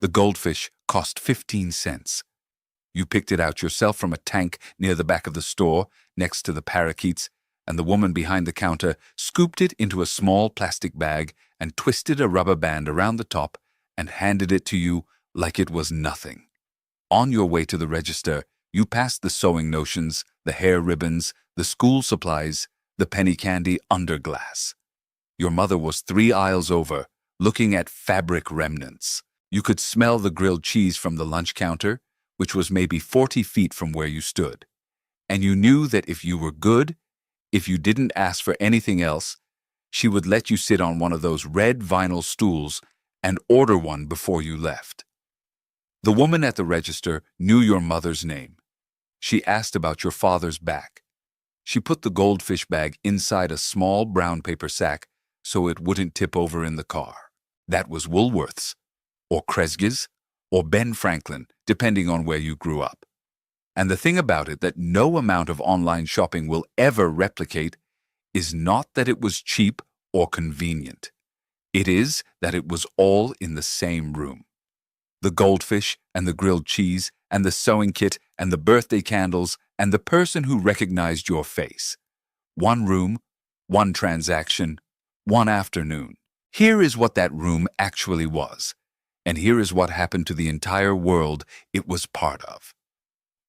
The goldfish cost 15 cents. You picked it out yourself from a tank near the back of the store, next to the parakeets, and the woman behind the counter scooped it into a small plastic bag and twisted a rubber band around the top and handed it to you like it was nothing. On your way to the register, you passed the sewing notions, the hair ribbons, the school supplies, the penny candy under glass. Your mother was 3 aisles over, looking at fabric remnants. You could smell the grilled cheese from the lunch counter, which was maybe 40 feet from where you stood. And you knew that if you were good, if you didn't ask for anything else, she would let you sit on one of those red vinyl stools and order one before you left. The woman at the register knew your mother's name. She asked about your father's back. She put the goldfish bag inside a small brown paper sack so it wouldn't tip over in the car. That was Woolworth's, or Kresge's, or Ben Franklin, depending on where you grew up. And the thing about it that no amount of online shopping will ever replicate is not that it was cheap or convenient. It is that it was all in the same room. The goldfish and the grilled cheese and the sewing kit and the birthday candles and the person who recognized your face. One room, one transaction, one afternoon. Here is what that room actually was, and here is what happened to the entire world it was part of.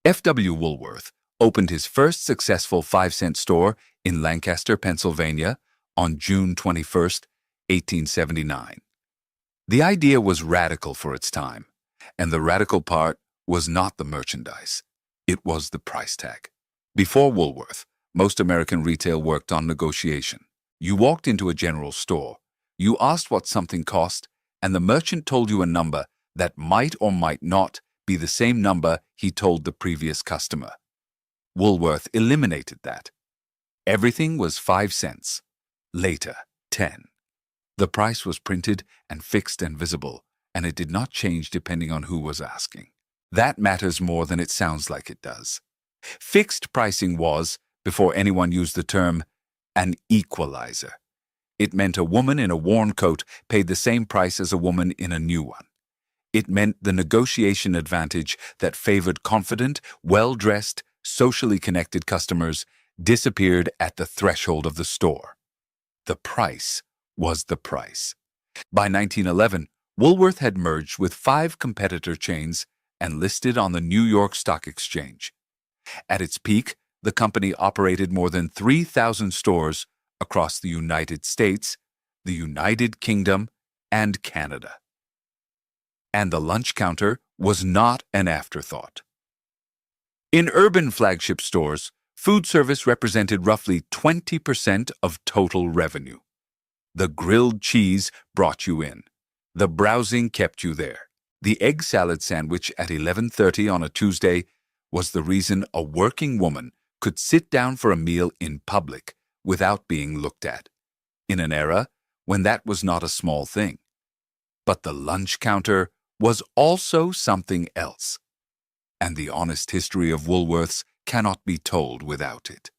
F.W. Woolworth opened his first successful 5-cent store in Lancaster, Pennsylvania on June 21, 1879. The idea was radical for its time, and the radical part was not the merchandise. It was the price tag. Before Woolworth, most American retail worked on negotiation. You walked into a general store, you asked what something cost, and the merchant told you a number that might or might not be the same number he told the previous customer. Woolworth eliminated that. Everything was 5 cents. Later, 10. The price was printed and fixed and visible, and it did not change depending on who was asking. That matters more than it sounds like it does. Fixed pricing was, before anyone used the term, an equalizer. It meant a woman in a worn coat paid the same price as a woman in a new one. It meant the negotiation advantage that favored confident, well-dressed, socially connected customers disappeared at the threshold of the store. The price was the price. By 1911, Woolworth had merged with 5 competitor chains and listed on the New York Stock Exchange. At its peak, the company operated more than 3,000 stores across the United States, the United Kingdom, and Canada. And the lunch counter was not an afterthought. In urban flagship stores, food service represented roughly 20% of total revenue. The grilled cheese brought you in. The browsing kept you there. The egg salad sandwich at 11:30 on a Tuesday was the reason a working woman could sit down for a meal in public without being looked at, in an era when that was not a small thing. But the lunch counter was also something else, and the honest history of Woolworths cannot be told without it.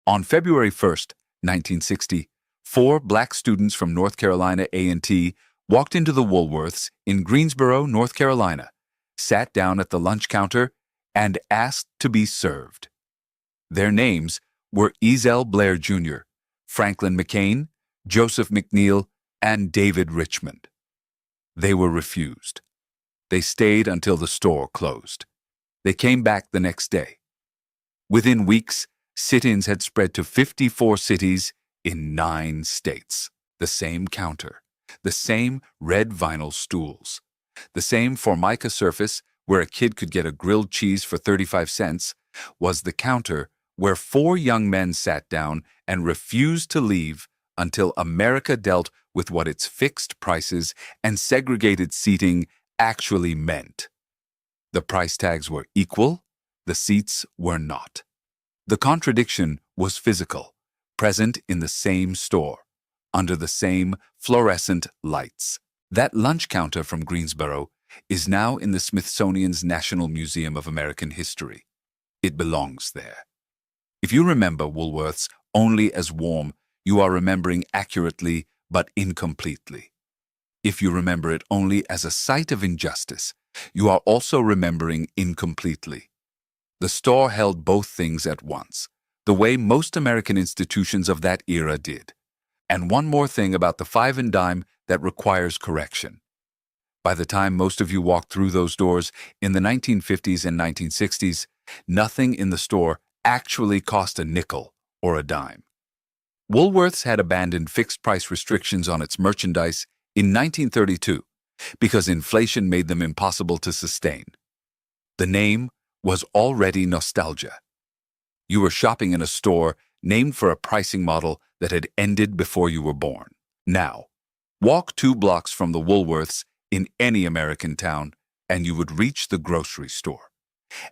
On February 1st, 1960, 4 black students from North Carolina A&T walked into the Woolworths in Greensboro, North Carolina, sat down at the lunch counter, and asked to be served. Their names were Ezell Blair Jr., Franklin McCain, Joseph McNeil, and David Richmond. They were refused. They stayed until the store closed. They came back the next day. Within weeks, sit-ins had spread to 54 cities in 9 states. The same counter, the same red vinyl stools, the same formica surface where a kid could get a grilled cheese for 35 cents was the counter where 4 young men sat down and refused to leave until America dealt with what its fixed prices and segregated seating actually meant. The price tags were equal, the seats were not. The contradiction was physical, present in the same store, under the same fluorescent lights. That lunch counter from Greensboro is now in the Smithsonian's National Museum of American History. It belongs there. If you remember Woolworths only as warm, you are remembering accurately but incompletely. If you remember it only as a site of injustice, you are also remembering incompletely. The store held both things at once, the way most American institutions of that era did. And one more thing about the five and dime that requires correction. By the time most of you walked through those doors in the 1950s and 1960s, nothing in the store actually cost a nickel or a dime. Woolworths had abandoned fixed-price restrictions on its merchandise in 1932 because inflation made them impossible to sustain. The name was already nostalgia. You were shopping in a store named for a pricing model that had ended before you were born. Now, walk 2 blocks from the Woolworths in any American town, and you would reach the grocery store.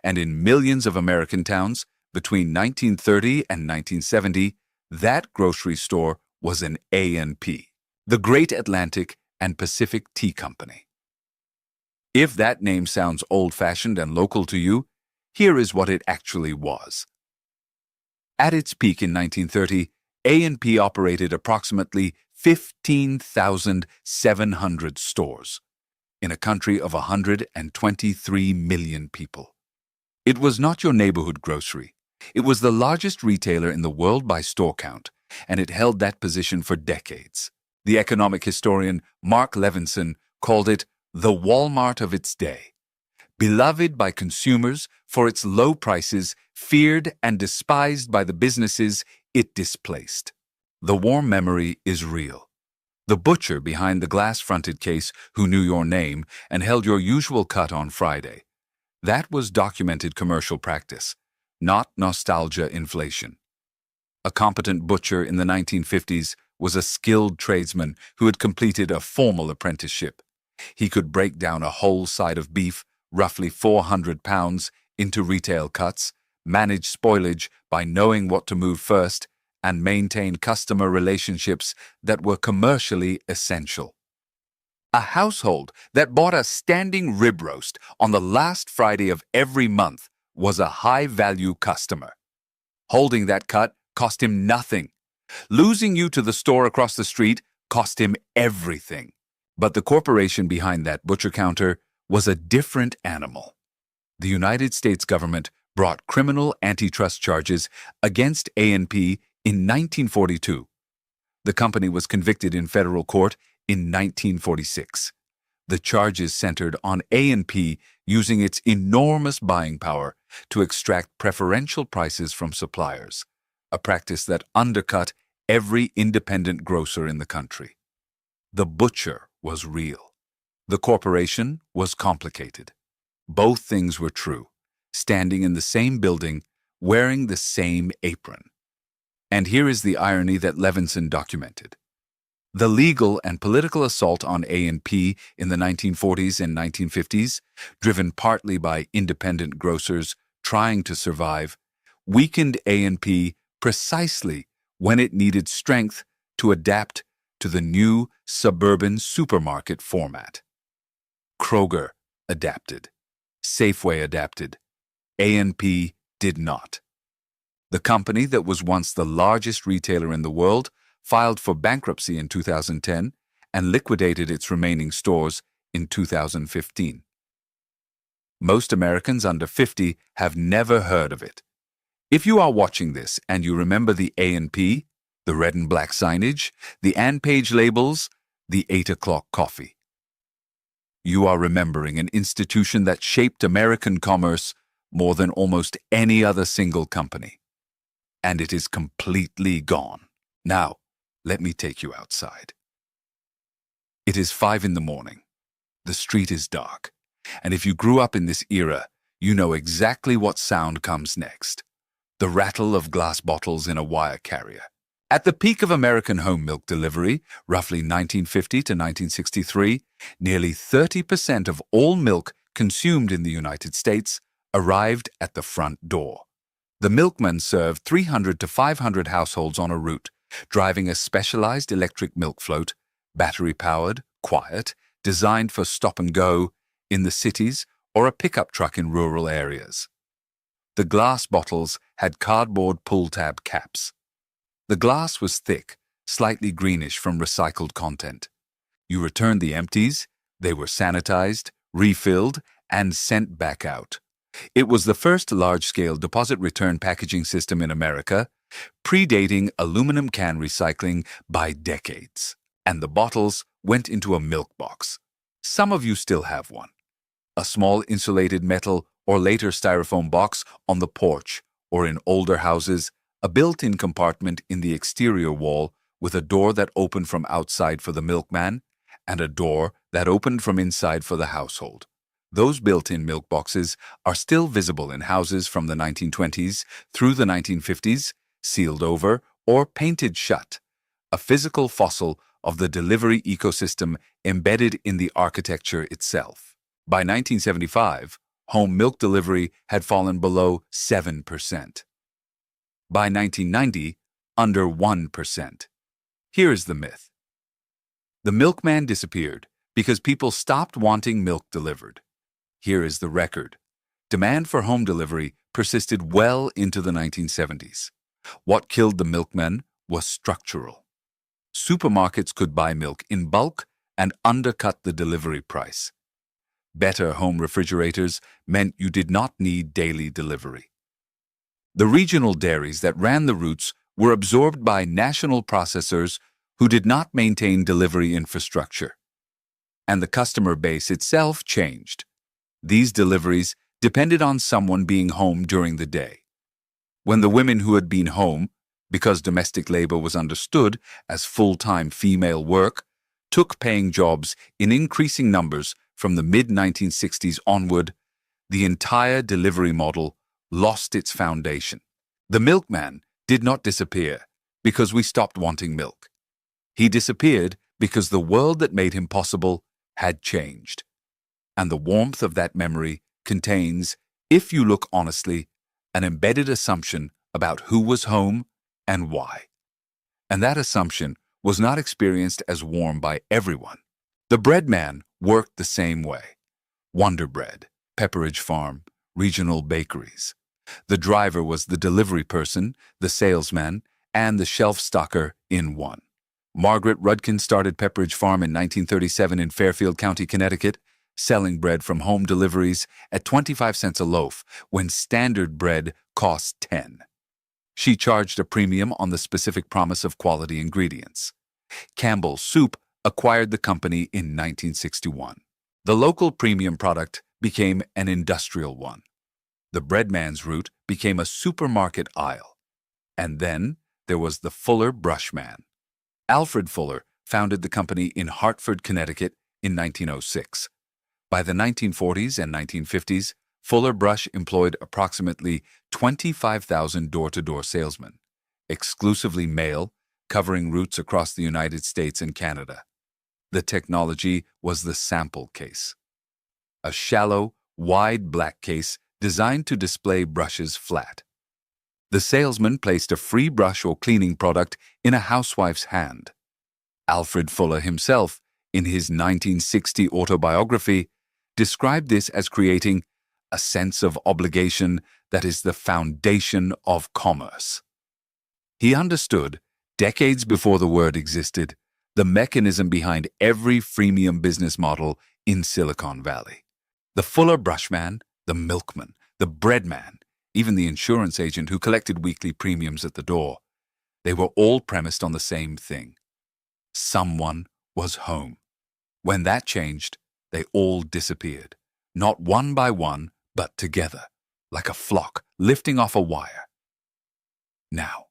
And in millions of American towns, between 1930 and 1970, that grocery store was an A&P, the Great Atlantic and Pacific Tea Company. If that name sounds old-fashioned and local to you, here is what it actually was. At its peak in 1930, A&P operated approximately 15,700 stores in a country of 123 million people. It was not your neighborhood grocery. It was the largest retailer in the world by store count, and it held that position for decades. The economic historian Mark Levinson called it the Walmart of its day. Beloved by consumers for its low prices, feared and despised by the businesses it displaced. The warm memory is real. The butcher behind the glass-fronted case who knew your name and held your usual cut on Friday. That was documented commercial practice, not nostalgia inflation. A competent butcher in the 1950s was a skilled tradesman who had completed a formal apprenticeship. He could break down a whole side of beef, roughly 400 pounds, into retail cuts, manage spoilage by knowing what to move first, and maintain customer relationships that were commercially essential. A household that bought a standing rib roast on the last Friday of every month was a high-value customer. Holding that cut cost him nothing. Losing you to the store across the street cost him everything. But the corporation behind that butcher counter was a different animal. The United States government brought criminal antitrust charges against A&P in 1942. The company was convicted in federal court in 1946. The charges centered on A&P using its enormous buying power to extract preferential prices from suppliers, a practice that undercut every independent grocer in the country. The butcher was real. The corporation was complicated. Both things were true, standing in the same building, wearing the same apron. And here is the irony that Levinson documented. The legal and political assault on A&P in the 1940s and 1950s, driven partly by independent grocers trying to survive, weakened A&P precisely when it needed strength to adapt to the new suburban supermarket format. Kroger adapted. Safeway adapted. A&P did not. The company that was once the largest retailer in the world filed for bankruptcy in 2010 and liquidated its remaining stores in 2015. Most Americans under 50 have never heard of it. If you are watching this and you remember the A&P, the red and black signage, the and-page labels, the 8 o'clock coffee, you are remembering an institution that shaped American commerce more than almost any other single company. And it is completely gone. Now, let me take you outside. It is 5 in the morning. The street is dark. And if you grew up in this era, you know exactly what sound comes next. The rattle of glass bottles in a wire carrier. At the peak of American home milk delivery, roughly 1950 to 1963, nearly 30% of all milk consumed in the United States arrived at the front door. The milkman served 300 to 500 households on a route, driving a specialized electric milk float, battery-powered, quiet, designed for stop-and-go in the cities or a pickup truck in rural areas. The glass bottles had cardboard pull-tab caps. The glass was thick, slightly greenish from recycled content. You returned the empties, they were sanitized, refilled, and sent back out. It was the first large-scale deposit return packaging system in America, predating aluminum can recycling by decades. And the bottles went into a milk box. Some of you still have one. A small insulated metal or later styrofoam box on the porch, or in older houses, a built-in compartment in the exterior wall with a door that opened from outside for the milkman and a door that opened from inside for the household. Those built-in milk boxes are still visible in houses from the 1920s through the 1950s, sealed over or painted shut, a physical fossil of the delivery ecosystem embedded in the architecture itself. By 1975, home milk delivery had fallen below 7%. By 1990, under 1%. Here is the myth. The milkman disappeared because people stopped wanting milk delivered. Here is the record. Demand for home delivery persisted well into the 1970s. What killed the milkman was structural. Supermarkets could buy milk in bulk and undercut the delivery price. Better home refrigerators meant you did not need daily delivery. The regional dairies that ran the routes were absorbed by national processors who did not maintain delivery infrastructure. And the customer base itself changed. These deliveries depended on someone being home during the day. When the women who had been home, because domestic labor was understood as full-time female work, took paying jobs in increasing numbers from the mid-1960s onward, the entire delivery model lost its foundation. The milkman did not disappear because we stopped wanting milk. He disappeared because the world that made him possible had changed. And the warmth of that memory contains, if you look honestly, an embedded assumption about who was home and why. And that assumption was not experienced as warm by everyone. The bread man worked the same way. Wonder Bread, Pepperidge Farm, regional bakeries. The driver was the delivery person, the salesman, and the shelf stocker in one. Margaret Rudkin started Pepperidge Farm in 1937 in Fairfield County, Connecticut, selling bread from home deliveries at 25 cents a loaf when standard bread cost 10. She charged a premium on the specific promise of quality ingredients. Campbell's Soup acquired the company in 1961. The local premium product became an industrial one. The breadman's route became a supermarket aisle. And then there was the Fuller Brushman. Alfred Fuller founded the company in Hartford, Connecticut in 1906. By the 1940s and 1950s, Fuller Brush employed approximately 25,000 door-to-door salesmen, exclusively male, covering routes across the United States and Canada. The technology was the sample case. A shallow, wide black case designed to display brushes flat. The salesman placed a free brush or cleaning product in a housewife's hand. Alfred Fuller himself, in his 1960 autobiography, described this as creating a sense of obligation that is the foundation of commerce. He understood, decades before the word existed, the mechanism behind every freemium business model in Silicon Valley. The Fuller Brushman, the milkman, the breadman, even the insurance agent who collected weekly premiums at the door, they were all premised on the same thing. Someone was home. When that changed, they all disappeared, not one by one, but together, like a flock lifting off a wire. Now,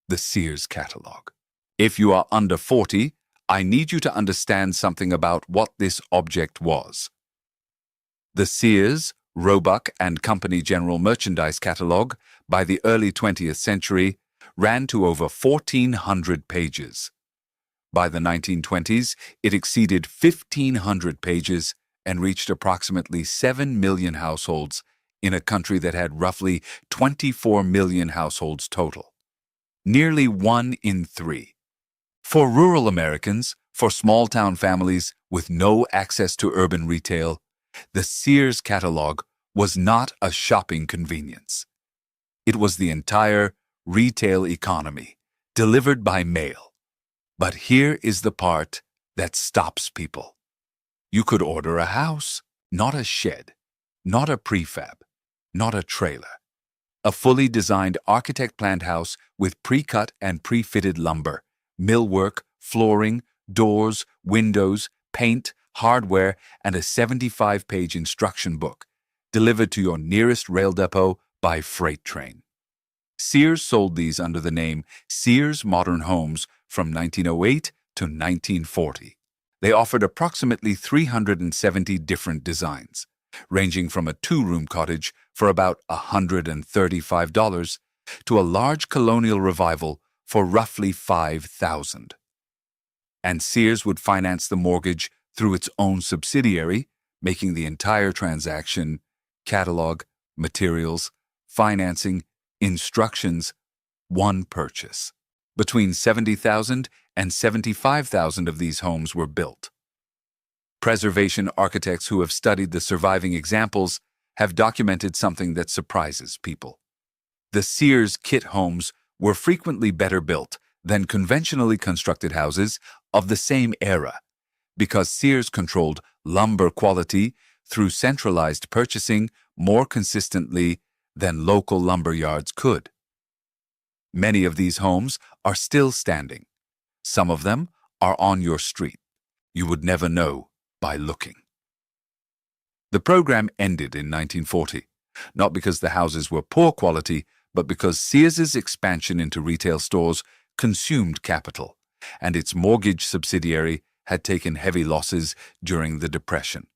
the Sears catalog. If you are under 40, I need you to understand something about what this object was. The Sears, Roebuck and Company General Merchandise Catalog, by the early 20th century, ran to over 1,400 pages. By the 1920s, it exceeded 1,500 pages and reached approximately 7 million households in a country that had roughly 24 million households total. Nearly 1 in 3. For rural Americans, for small-town families with no access to urban retail, the Sears catalog was not a shopping convenience. It was the entire retail economy, delivered by mail. But here is the part that stops people. You could order a house, not a shed, not a prefab, not a trailer. A fully designed architect-planned house with pre-cut and pre-fitted lumber, millwork, flooring, doors, windows, paint, hardware, and a 75-page instruction book, delivered to your nearest rail depot by freight train. Sears sold these under the name Sears Modern Homes from 1908 to 1940. They offered approximately 370 different designs, ranging from a two-room cottage for about $135 to a large colonial revival for roughly $5,000. And Sears would finance the mortgage through its own subsidiary, making the entire transaction, catalog, materials, financing, instructions, one purchase. Between 70,000 and 75,000 of these homes were built. Preservation architects who have studied the surviving examples have documented something that surprises people. The Sears kit homes were frequently better built than conventionally constructed houses of the same era, because Sears controlled lumber quality through centralized purchasing more consistently than local lumber yards could. Many of these homes are still standing. Some of them are on your street. You would never know by looking. The program ended in 1940, not because the houses were poor quality, but because Sears's expansion into retail stores consumed capital, and its mortgage subsidiary had taken heavy losses during the Depression.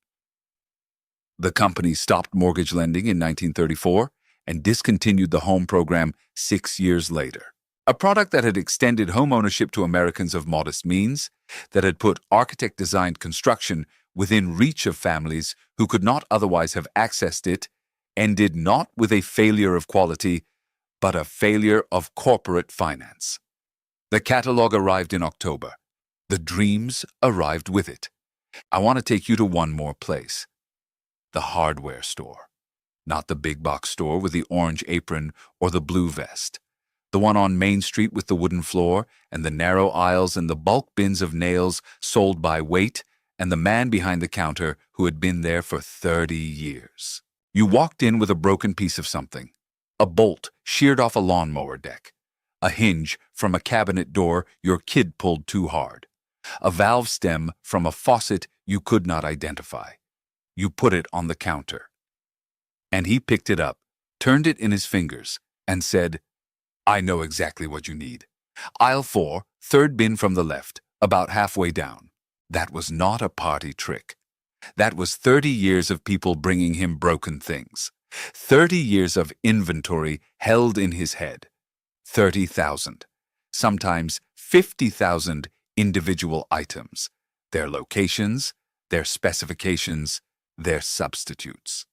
The company stopped mortgage lending in 1934 and discontinued the home program 6 years later. A product that had extended homeownership to Americans of modest means, that had put architect-designed construction within reach of families who could not otherwise have accessed it, ended not with a failure of quality, but a failure of corporate finance. The catalog arrived in October. The dreams arrived with it. I want to take you to one more place. The hardware store. Not the big box store with the orange apron or the blue vest. The one on Main Street with the wooden floor and the narrow aisles and the bulk bins of nails sold by weight, and the man behind the counter who had been there for 30 years. You walked in with a broken piece of something. A bolt sheared off a lawnmower deck. A hinge from a cabinet door your kid pulled too hard. A valve stem from a faucet you could not identify. You put it on the counter. And he picked it up, turned it in his fingers, and said, "I know exactly what you need. Aisle 4, third bin from the left, about halfway down." That was not a party trick. That was 30 years of people bringing him broken things. 30 years of inventory held in his head. 30,000, sometimes 50,000 individual items, their locations, their specifications, their substitutes.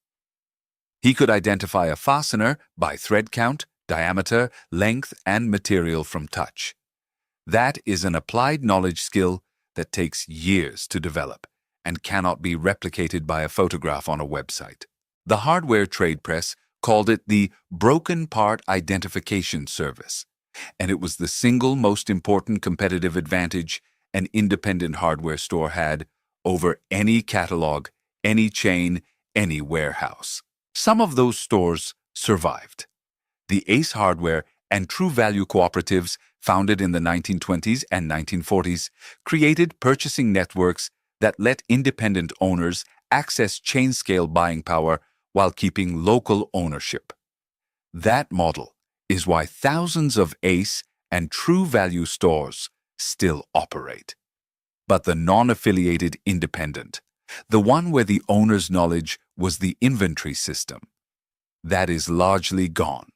He could identify a fastener by thread count, diameter, length, and material from touch. That is an applied knowledge skill that takes years to develop and cannot be replicated by a photograph on a website. The hardware trade press called it the Broken Part Identification Service, and it was the single most important competitive advantage an independent hardware store had over any catalog, any chain, any warehouse. Some of those stores survived. The Ace Hardware and True Value cooperatives, founded in the 1920s and 1940s, created purchasing networks that let independent owners access chain-scale buying power while keeping local ownership. That model is why thousands of Ace and True Value stores still operate. But the non-affiliated independent, the one where the owner's knowledge was the inventory system, that is largely gone.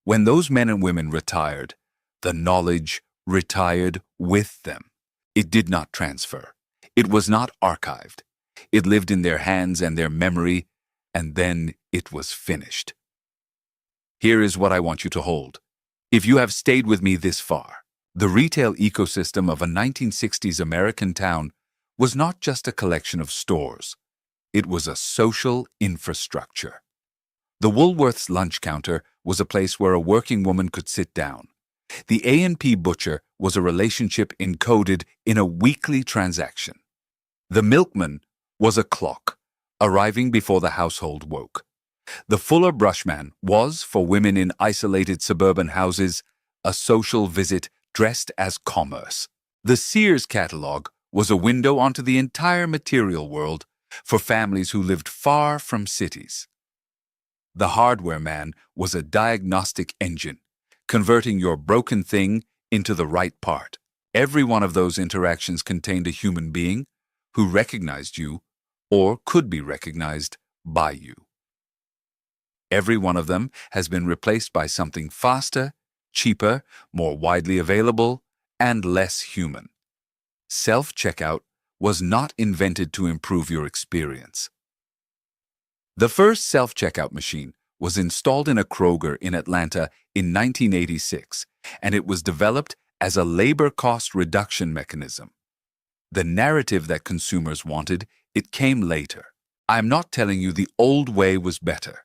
When those men and women retired, the knowledge retired with them. It did not transfer. It was not archived. It lived in their hands and their memory, and then it was finished. Here is what I want you to hold. If you have stayed with me this far, the retail ecosystem of a 1960s American town was not just a collection of stores. It was a social infrastructure. The Woolworth's lunch counter was a place where a working woman could sit down. The A&P butcher was a relationship encoded in a weekly transaction. The milkman was a clock, arriving before the household woke. The Fuller brushman was, for women in isolated suburban houses, a social visit dressed as commerce. The Sears catalog was a window onto the entire material world for families who lived far from cities. The hardware man was a diagnostic engine, converting your broken thing into the right part. Every one of those interactions contained a human being who recognized you or could be recognized by you. Every one of them has been replaced by something faster, cheaper, more widely available, and less human. Self-checkout was not invented to improve your experience. The first self-checkout machine was installed in a Kroger in Atlanta in 1986, and it was developed as a labor cost reduction mechanism. The narrative that consumers wanted, it came later. I'm not telling you the old way was better.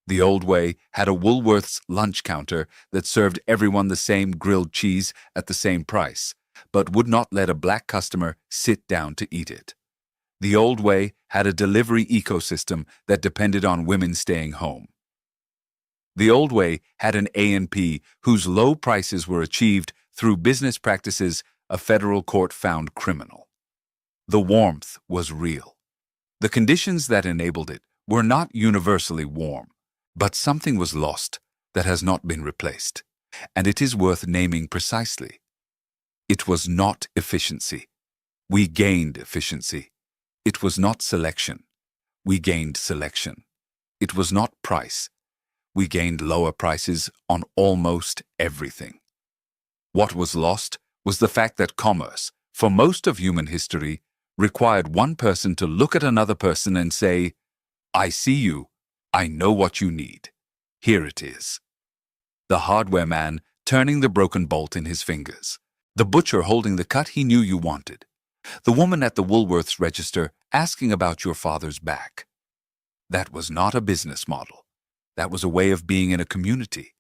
The old way had a Woolworth's lunch counter that served everyone the same grilled cheese at the same price, but would not let a black customer sit down to eat it. The old way had a delivery ecosystem that depended on women staying home. The old way had an A&P whose low prices were achieved through business practices a federal court found criminal. The warmth was real. The conditions that enabled it were not universally warm, but something was lost that has not been replaced, and it is worth naming precisely. It was not efficiency. We gained efficiency. It was not selection. We gained selection. It was not price. We gained lower prices on almost everything. What was lost was the fact that commerce, for most of human history, required one person to look at another person and say, "I see you. I know what you need. Here it is." The hardware man turning the broken bolt in his fingers. The butcher holding the cut he knew you wanted. The woman at the Woolworths register asking about your father's back. That was not a business model. That was a way of being in a community.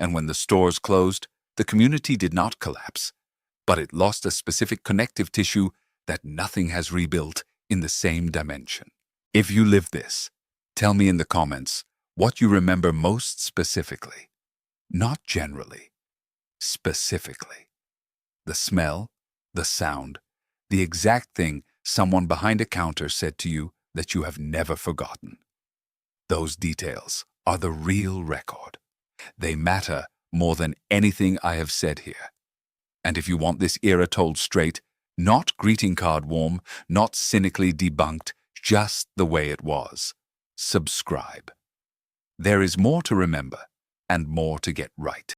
And when the stores closed, the community did not collapse, but it lost a specific connective tissue that nothing has rebuilt in the same dimension. If you live this, tell me in the comments what you remember most specifically. Not generally. Specifically. The smell, the sound, the exact thing someone behind a counter said to you that you have never forgotten. Those details are the real record. They matter more than anything I have said here. And if you want this era told straight, not greeting card warm, not cynically debunked, just the way it was, subscribe. There is more to remember and more to get right.